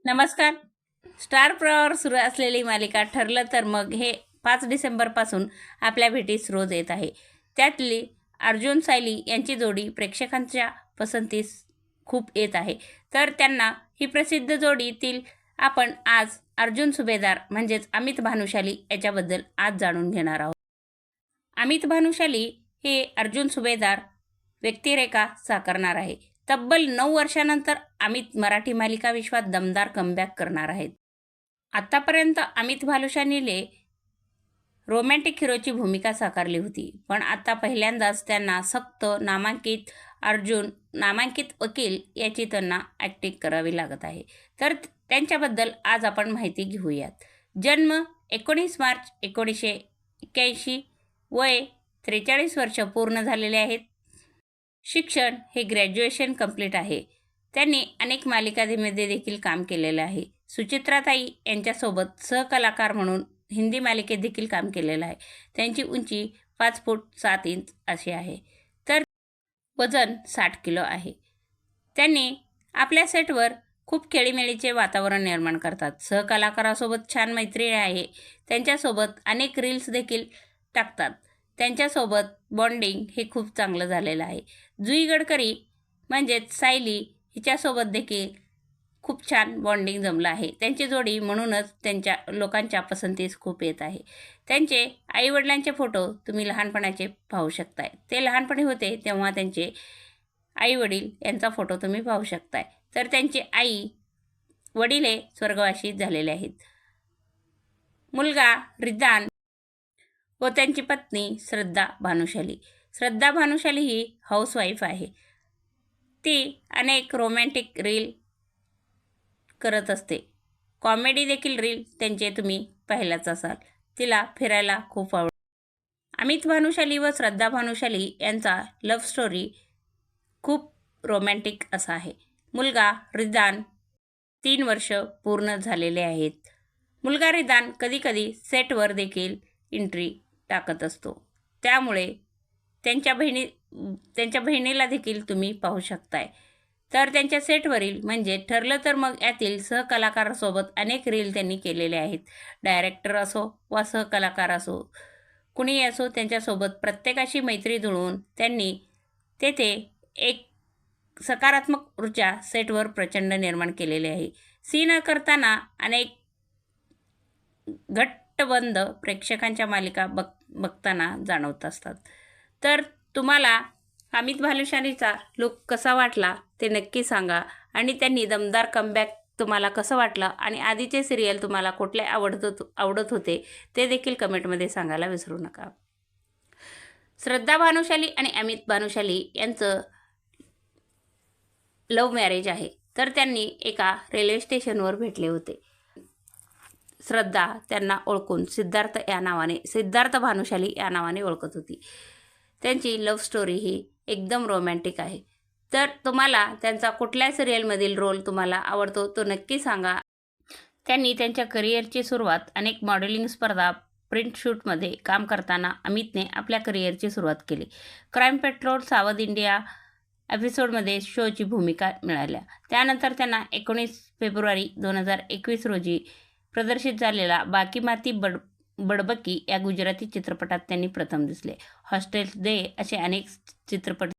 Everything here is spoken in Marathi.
नमस्कार. स्टार प्रवाहावर सुरू असलेली मालिका ठरलं तर मग हे 5 डिसेंबरपासून आपल्या भेटीस रोज येत आहे. त्यातली अर्जुन सायली यांची जोडी प्रेक्षकांच्या पसंतीस खूप येत आहे. तर त्यांना ही प्रसिद्ध जोडीतील आपण आज अर्जुन सुभेदार म्हणजेच अमित भानुशाली याच्याबद्दल आज जाणून घेणार आहोत. अमित भानुशाली हे अर्जुन सुभेदार व्यक्तिरेखा साकारणार आहे. तब्बल 9 वर्षानंतर अमित मराठी मालिका विश्वात दमदार कमबॅक करणार आहेत. आतापर्यंत अमित भानुशालीने रोमॅन्टिक हिरोची भूमिका साकारली होती, पण आता पहिल्यांदाच त्यांना सक्त नामांकित वकील याची त्यांना ॲक्टिंग करावी लागत आहे. तर त्यांच्याबद्दल आज आपण माहिती घेऊयात. जन्म 19 मार्च 1981, वय 43 वर्ष पूर्ण झालेले आहेत. शिक्षण हे ग्रॅज्युएशन कंप्लीट आहे. त्यांनी अनेक मालिकांमध्ये देखील काम केलेलं आहे. सुचित्राताई यांच्यासोबत सहकलाकार म्हणून हिंदी मालिकेत देखील काम केलेलं आहे. त्यांची उंची 5 फूट 7 इंच अशी आहे. तर वजन 60 किलो आहे. त्यांनी आपल्या सेटवर खूप खेळीमेळीचे वातावरण निर्माण करतात. सहकलाकारासोबत छान मैत्री आहे. त्यांच्यासोबत अनेक रील्स देखील टाकतात. त्यांच्यासोबत बॉन्डिंग हे खूप चांगलं झालेलं आहे. जुई गडकरी म्हणजेच सायली हिच्यासोबत देखील खूप छान बॉन्डिंग जमलं आहे. त्यांची जोडी म्हणूनच त्यांच्या लोकांच्या पसंतीस खूप येत आहे. त्यांचे आईवडिलांचे फोटो तुम्ही लहानपणाचे पाहू शकताय. ते लहानपणी होते तेव्हा त्यांचे आईवडील यांचा फोटो तुम्ही पाहू शकताय. तर त्यांचे वडील हे स्वर्गवासी झालेले आहेत. मुलगा रिदान व त्यांची पत्नी श्रद्धा भानुशाली. श्रद्धा भानुशाली ही हाऊसवाईफ आहे. ती अनेक रोमॅन्टिक रील करत असते. कॉमेडी देखील रील त्यांचे तुम्ही पाहिलाच असाल. तिला फिरायला खूप आवडते. अमित भानुशाली व श्रद्धा भानुशाली यांचा लव्ह स्टोरी खूप रोमॅन्टिक असा आहे. मुलगा रिदान 3 वर्ष पूर्ण झालेले आहेत. मुलगा रिदान कधीकधी सेटवर देखील एंट्री टाकत असतो. त्यामुळे त्यांच्या बहिणीला देखील तुम्ही पाहू शकताय. तर त्यांच्या सेटवरील म्हणजे ठरलं तर मग यातील सहकलाकारासोबत अनेक रील त्यांनी केलेले आहेत. डायरेक्टर असो वा सहकलाकार असो कुणीही असो, त्यांच्यासोबत प्रत्येकाशी मैत्री जुळवून त्यांनी तेथे एक सकारात्मक ऊर्जा सेटवर प्रचंड निर्माण केलेली आहे. सीन करताना अनेक घट्टबंध प्रेक्षकांच्या मालिका बघताना जाणवत असतात. तर तुम्हाला अमित भानुशालीचा लुक कसा वाटला ते नक्की सांगा. आणि त्यांनी दमदार कमबॅक तुम्हाला कसं वाटलं आणि आधीचे सिरियल तुम्हाला कुठले आवडत होते ते देखील कमेंटमध्ये सांगायला विसरू नका. श्रद्धा भानुशाली आणि अमित भानुशाली यांचं लव्ह मॅरेज आहे. तर त्यांनी एका रेल्वे स्टेशनवर भेटले होते. श्रद्धा त्यांना ओळखून सिद्धार्थ भानुशाली या नावाने ओळखत होती. त्यांची लव्ह स्टोरी ही एकदम रोमॅन्टिक आहे. तर तुम्हाला त्यांचा कुठल्या सिरियलमधील रोल तुम्हाला आवडतो तो नक्की सांगा. त्यांनी त्यांच्या करिअरची सुरुवात अनेक मॉडेलिंग स्पर्धा, प्रिंट शूटमध्ये काम करताना अमितने आपल्या करिअरची सुरुवात केली. क्राईम पेट्रोल, सावध इंडिया एपिसोडमध्ये शोची भूमिका मिळाल्या. त्यानंतर त्यांना 19 फेब्रुवारी 2021 रोजी प्रदर्शित झालेला बाकी माती बडबकी या गुजराती चित्रपटात त्यांनी प्रथम दिसले. हॉस्टेल डे असे अनेक चित्रपट